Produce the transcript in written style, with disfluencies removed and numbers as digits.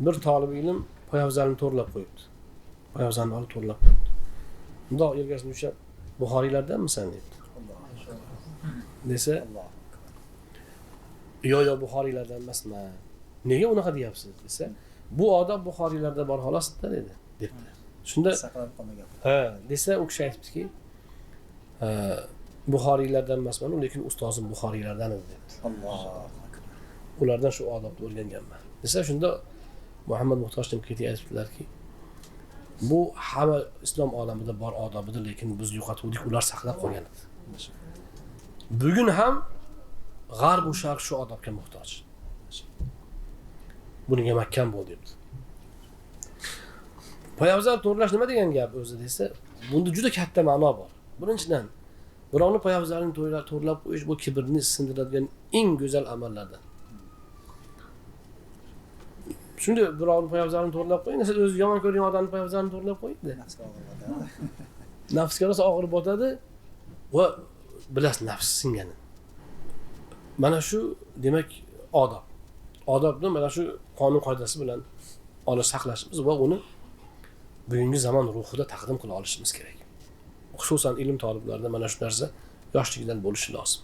bir talib ilm poyabzalini to'g'rilab qo'yibdi. Poyabzalni olib to'g'rilab qo'yibdi. Bundoq yelkasini ushlab, Buxoriylardanmisan debdi. Desa, yo Buxoriylardan emasman. Nega unaqa deyapsiz desa, bu odob Buxoriylarda bor xolos-da dedi, debdi. Shunda saqlanib qolmagan. ha, desa u kishi aytibdiki, Buxoriylardan emasman, lekin ustozim Buxoriylardan edi debdi. Alloh. Ulardan shu odobni o'rganganman. Desa shunda Muhammad Muhtoj Timkiti aytibdilarki, bu hamma islom olamida bor odobidir, lekin biz yo'qotuvdik, ular saqlab qolgan edi. Bugun ham G'arb va Sharq shu odobga muhtoj. Bunga mahkam bo'l debdi. Poyabzal to'g'rilash nima degan gap o'zi desa, bunda juda katta ma'no bor. Birinchidan, birovni poyabzalini to'g'rilab qo'yish bu kibrni sindiradigan eng go'zal amallardan. Shunda birovni poyabzalini to'g'rilab qo'ying, siz o'zingiz yomon ko'rgan odamning poyabzalini to'g'rilab qo'ying-da. Nafsga rosa og'ir botadi va bilasiz nafs singani. Mana shu demak odob. Odobni mana shu qonun qoidasi bilan olib saqlashimiz va uni bugungi zamon ruhida taqdim qila olishimiz kerak. Xususan ilm talablarida mana shu narsa yoshligidan bo'lishi lozim.